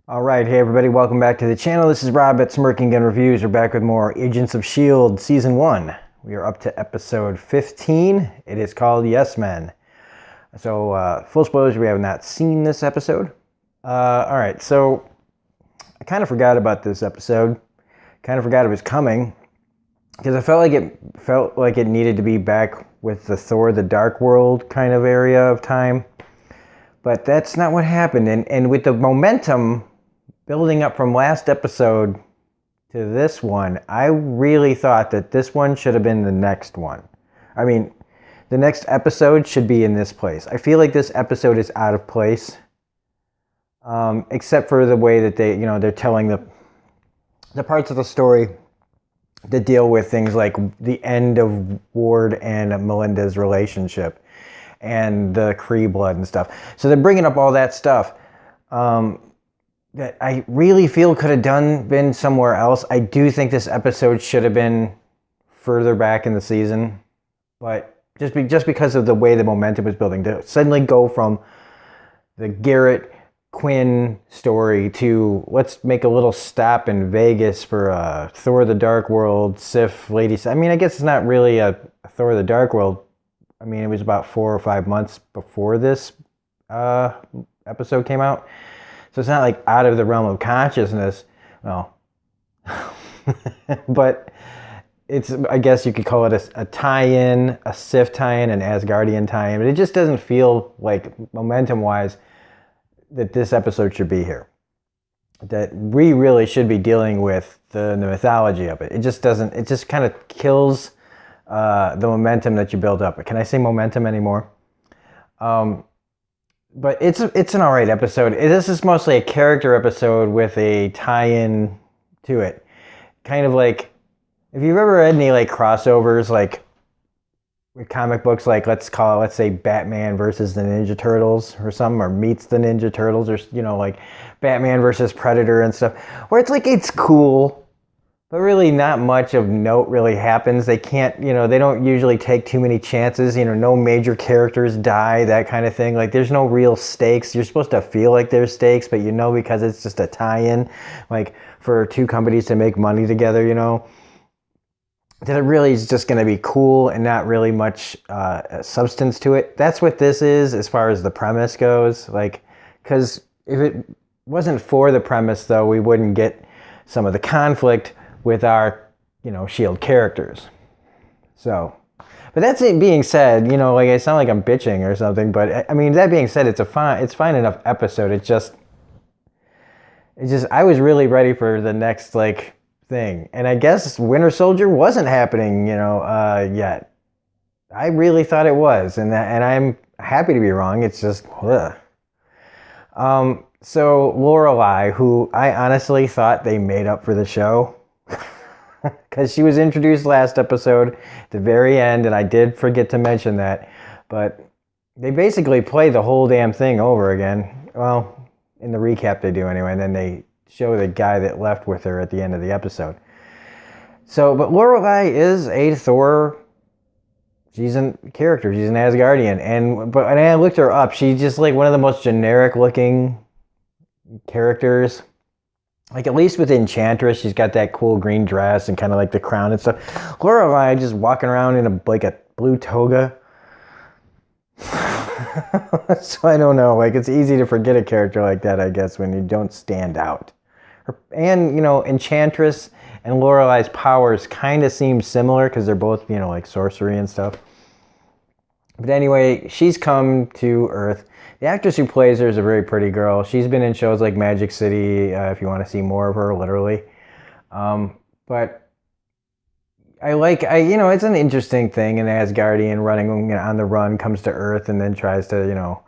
All right, hey everybody, welcome back to the channel. This is Rob at Smirking Gun Reviews. We're back with more Agents of S.H.I.E.L.D. Season 1. We are up to episode 15. It is called Yes Men. So, full spoilers, we have not seen this episode. All right, so I kind of forgot about this episode. Kind of forgot it was coming because I felt like it needed to be back with the Thor: The Dark World kind of area of time. But that's not what happened. And with the momentum building up from last episode to this one, I really thought that this one should have been the next one. I mean, the next episode should be in this place. I feel like this episode is out of place, except for the way that they're telling the parts of the story that deal with things like the end of Ward and Melinda's relationship and the Kree blood and stuff. So they're bringing up all that stuff. That I really feel could have been somewhere else. I do think this episode should have been further back in the season, but just because of the way the momentum was building, to suddenly go from the Garrett Quinn story to let's make a little stop in Vegas for Thor: The Dark World, Sif, Lady. I mean, I guess it's not really a Thor: The Dark World. I mean, it was about 4 or 5 months before this episode came out. So it's not like out of the realm of consciousness. Well, but it's, I guess you could call it a tie-in, a Sif tie-in, an Asgardian tie-in. But it just doesn't feel like, momentum-wise, that this episode should be here. That we really should be dealing with the mythology of it. It just doesn't, it just kind of kills the momentum that you build up. Can I say momentum anymore? But it's an alright episode. This is mostly a character episode with a tie-in to it. Kind of like, if you've ever read any like crossovers, like with comic books, like let's say Batman versus the Ninja Turtles or something, or meets the Ninja Turtles, or like Batman versus Predator and stuff, where it's like it's cool, but really not much of note really happens. They can't, they don't usually take too many chances. No major characters die, that kind of thing. Like there's no real stakes. You're supposed to feel like there's stakes, but because it's just a tie-in, like for two companies to make money together, that it really is just going to be cool and not really much substance to it. That's what this is as far as the premise goes. Like, because if it wasn't for the premise, though, we wouldn't get some of the conflict with our, S.H.I.E.L.D. characters. So, but that's it being said, like I sound like I'm bitching or something, but I mean, that being said, it's fine enough episode. It's just, I was really ready for the next, like, thing. And I guess Winter Soldier wasn't happening, yet. I really thought it was, and I'm happy to be wrong. It's just, ugh. So Lorelai, who I honestly thought they made up for the show, because she was introduced last episode at the very end, and I did forget to mention that, but they basically play the whole damn thing over again. Well, in the recap they do anyway, and then they show the guy that left with her at the end of the episode. So, but Lorelai is a Thor. She's a character. She's an Asgardian, and I looked her up. She's just like one of the most generic looking characters. Like, at least with Enchantress, she's got that cool green dress and kind of like the crown and stuff. Lorelai just walking around in a blue toga. So I don't know. Like, it's easy to forget a character like that, I guess, when you don't stand out. And, Enchantress and Lorelai's powers kind of seem similar because they're both, like sorcery and stuff. But anyway, she's come to Earth. The actress who plays her is a very pretty girl. She's been in shows like Magic City, if you want to see more of her, literally. But it's an interesting thing. An Asgardian running on the run comes to Earth and then tries to,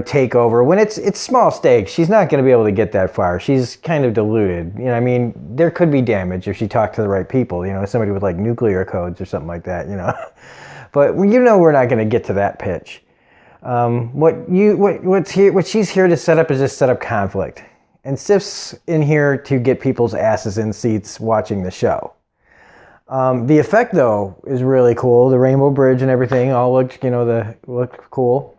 take over. When it's small stakes, she's not going to be able to get that far. She's kind of deluded. I mean, there could be damage if she talked to the right people. Somebody with like nuclear codes or something like that. But we're not going to get to that pitch. What she's here to set up is just set up conflict. And Sif's in here to get people's asses in seats watching the show. The effect, though, is really cool. The Rainbow Bridge and everything all looked, looked cool.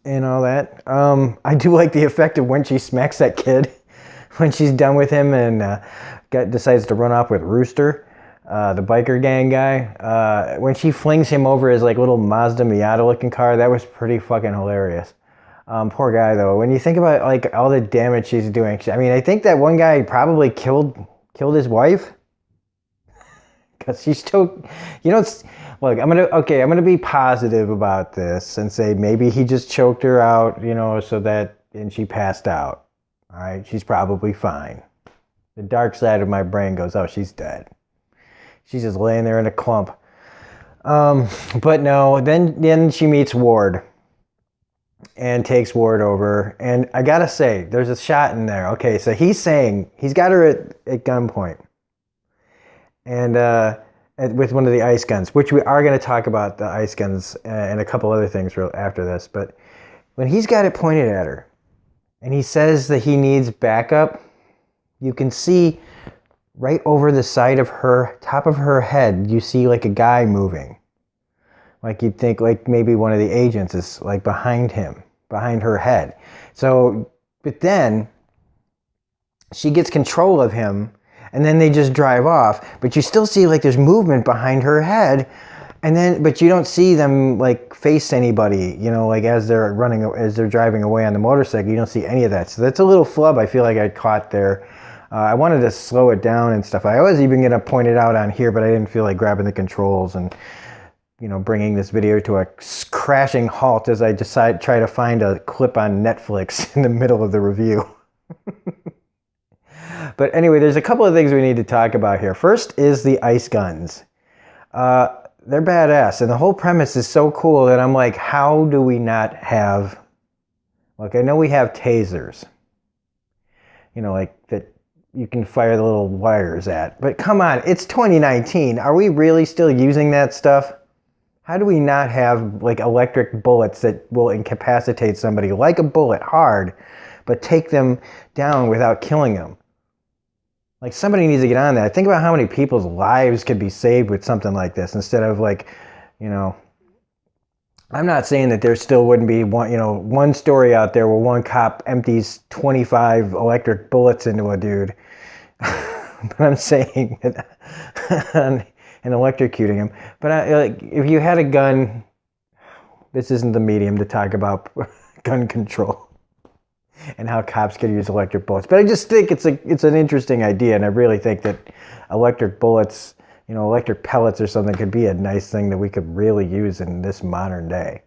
and all that. I do like the effect of when she smacks that kid when she's done with him and decides to run off with Rooster, the biker gang guy. When she flings him over his like little Mazda Miata looking car, that was pretty fucking hilarious. Poor guy though. When you think about like all the damage she's doing, I mean, I think that one guy probably killed his wife. Because she's still, look, I'm gonna be positive about this and say maybe he just choked her out, and she passed out. All right, she's probably fine. The dark side of my brain goes, oh, she's dead. She's just laying there in a clump. But no, then she meets Ward and takes Ward over. And I gotta say, there's a shot in there. Okay, so he's got her at gunpoint. And with one of the ice guns, which we are going to talk about the ice guns and a couple other things after this. But when he's got it pointed at her and he says that he needs backup, you can see right over the side of her, top of her head, you see like a guy moving. Like you'd think like maybe one of the agents is like behind her head. So, but then she gets control of him. And then they just drive off, but you still see like there's movement behind her head, but you don't see them like face anybody, like as they're driving away on the motorcycle. You don't see any of that. So that's a little flub I feel like I caught there. I wanted to slow it down and stuff. I was even gonna point it out on here, but I didn't feel like grabbing the controls and bringing this video to a crashing halt as I try to find a clip on Netflix in the middle of the review. But anyway, there's a couple of things we need to talk about here. First is the ice guns. They're badass, and the whole premise is so cool that I'm like, how do we not have... Like, I know we have tasers. Like that you can fire the little wires at. But come on, it's 2019. Are we really still using that stuff? How do we not have, like, electric bullets that will incapacitate somebody like a bullet hard, but take them down without killing them? Like, somebody needs to get on that. Think about how many people's lives could be saved with something like this instead of like, I'm not saying that there still wouldn't be one story out there where one cop empties 25 electric bullets into a dude. But I'm saying that and electrocuting him. But if you had a gun, this isn't the medium to talk about gun control and how cops could use electric bullets. But I just think it's an interesting idea, and I really think that electric bullets, electric pellets or something could be a nice thing that we could really use in this modern day.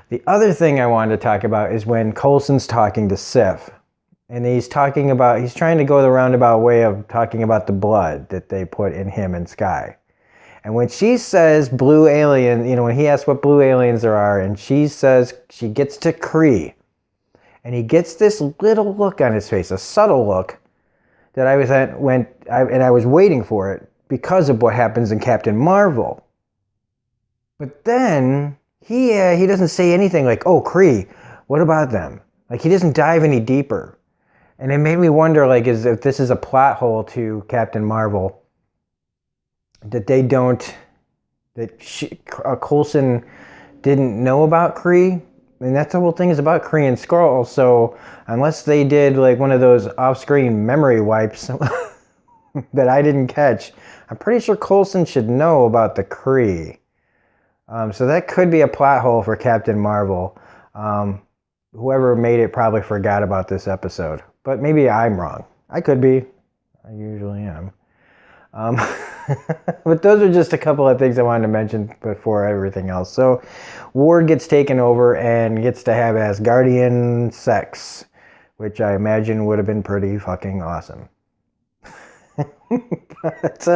The other thing I wanted to talk about is when Coulson's talking to Sif, and he's trying to go the roundabout way of talking about the blood that they put in him and Skye. And when she says blue alien, when he asks what blue aliens there are, and she says she gets to Kree, and he gets this little look on his face, a subtle look, that I was waiting for it because of what happens in Captain Marvel. But then he doesn't say anything like, "Oh, Kree, what about them?" Like, he doesn't dive any deeper, and it made me wonder, like, if this is a plot hole to Captain Marvel, that Coulson didn't know about Kree. And that's the whole thing is about Kree and Skrull. So unless they did like one of those off-screen memory wipes that I didn't catch, I'm pretty sure Coulson should know about the Kree. So that could be a plot hole for Captain Marvel. Whoever made it probably forgot about this episode. But maybe I'm wrong. I could be. I usually am. But those are just a couple of things I wanted to mention before everything else. So Ward gets taken over and gets to have Asgardian sex, which I imagine would have been pretty fucking awesome. But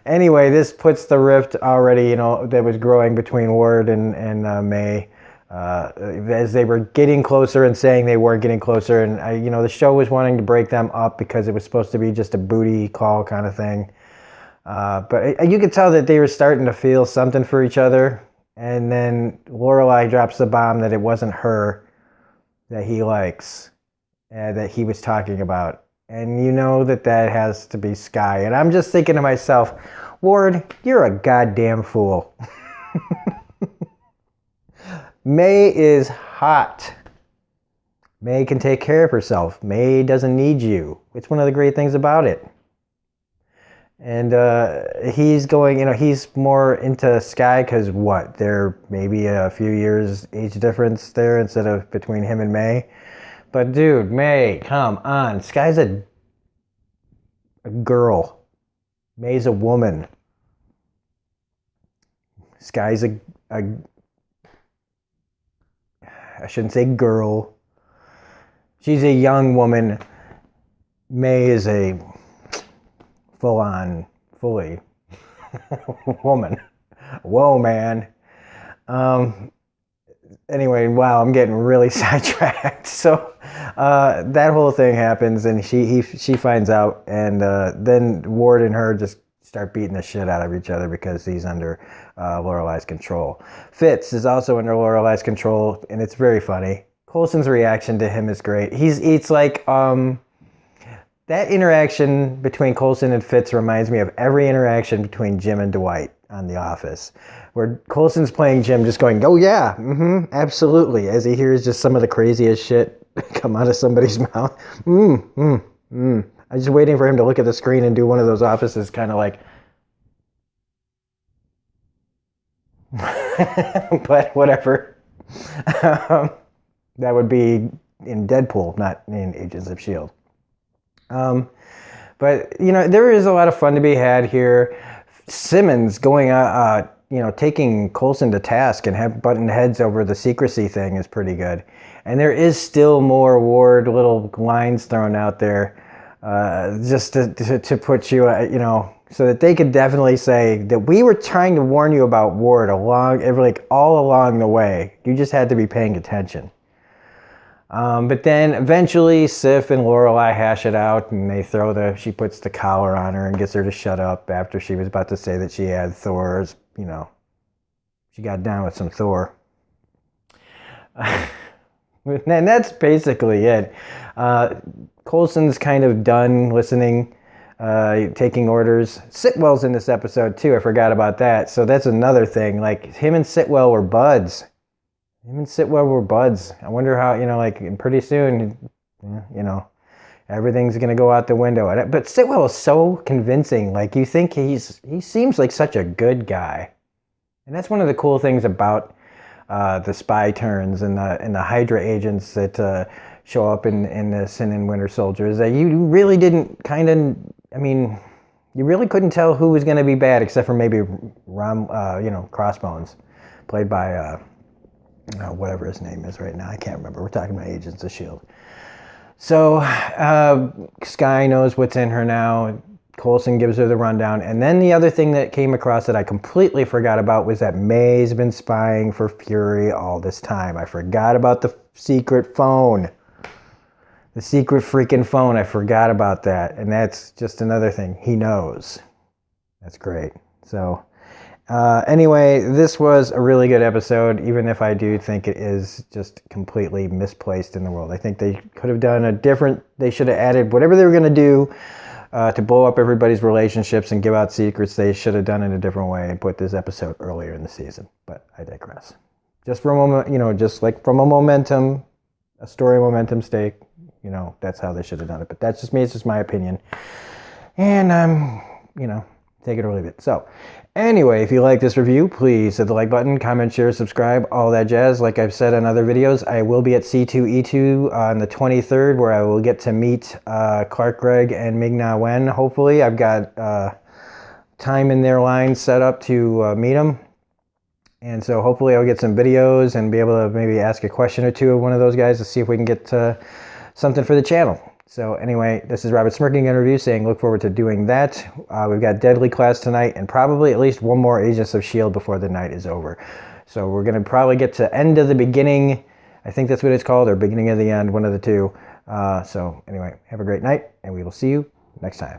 anyway, this puts the rift already, that was growing between Ward and May. As they were getting closer and saying they were getting closer, and the show was wanting to break them up because it was supposed to be just a booty call kind of thing. But you could tell that they were starting to feel something for each other, and then Lorelai drops the bomb that it wasn't her that he likes, that he was talking about, and that has to be Skye. And I'm just thinking to myself, Ward, you're a goddamn fool. May is hot. May can take care of herself. May doesn't need you. It's one of the great things about it. And he's going, he's more into Sky because what? There may be a few years age difference there instead of between him and May. But dude, May, come on. Sky's a girl. May's a woman. Sky's a I shouldn't say girl. She's a young woman. May is a fully woman. Whoa, man. Anyway, wow, I'm getting really sidetracked. So that whole thing happens, and she finds out, and then Ward and her just start beating the shit out of each other because he's under Lorelai's control. Fitz is also under Lorelai's control, and it's very funny. Coulson's reaction to him is great. It's like that interaction between Coulson and Fitz reminds me of every interaction between Jim and Dwight on The Office, where Coulson's playing Jim, just going, "Oh yeah, absolutely," as he hears just some of the craziest shit come out of somebody's mouth. I'm just waiting for him to look at the screen and do one of those Offices kind of like. But whatever. That would be in Deadpool, not in Agents of S.H.I.E.L.D. But, there is a lot of fun to be had here. Simmons going, taking Coulson to task and butting heads over the secrecy thing is pretty good. And there is still more Ward little lines thrown out there just to put you, so that they could definitely say that we were trying to warn you about Ward all along the way. You just had to be paying attention. But then eventually Sif and Lorelai hash it out, and she puts the collar on her and gets her to shut up after she was about to say that she had Thor's, she got down with some Thor. And that's basically it. Coulson's kind of done listening, taking orders. Sitwell's in this episode too. I forgot about that. So that's another thing. Like, him and Sitwell were buds. I wonder how, pretty soon, everything's going to go out the window. But Sitwell is so convincing. Like, you think he seems like such a good guy. And that's one of the cool things about the spy turns and the Hydra agents that show up in this and in Winter Soldier, is that you really didn't you really couldn't tell who was going to be bad except for maybe Crossbones, played by whatever his name is right now. I can't remember. We're talking about Agents of S.H.I.E.L.D. So Sky knows what's in her now. Coulson gives her the rundown. And then the other thing that came across that I completely forgot about was that May's been spying for Fury all this time. I forgot about the secret phone. The secret freaking phone. I forgot about that. And that's just another thing. He knows. That's great. So anyway, this was a really good episode, even if I do think it is just completely misplaced in the world. I think they could have done they should have added whatever they were going to do to blow up everybody's relationships and give out secrets. They should have done it a different way and put this episode earlier in the season. But I digress. Just for a moment, just like from a story momentum stake, that's how they should have done it. But that's just me. It's just my opinion. And take it or leave it. So anyway, if you like this review, please hit the like button, comment, share, subscribe, all that jazz. Like I've said in other videos, I will be at C2E2 on the 23rd, where I will get to meet Clark Gregg and Ming-Na Wen. Hopefully, I've got time in their line set up to meet them. And so hopefully I'll get some videos and be able to maybe ask a question or two of one of those guys to see if we can get something for the channel. So anyway, this is Robert Smirking Interview saying look forward to doing that. We've got Deadly Class tonight and probably at least one more Agents of S.H.I.E.L.D. before the night is over. So we're going to probably get to end of the beginning. I think that's what it's called, or beginning of the end, one of the two. So anyway, have a great night, and we will see you next time.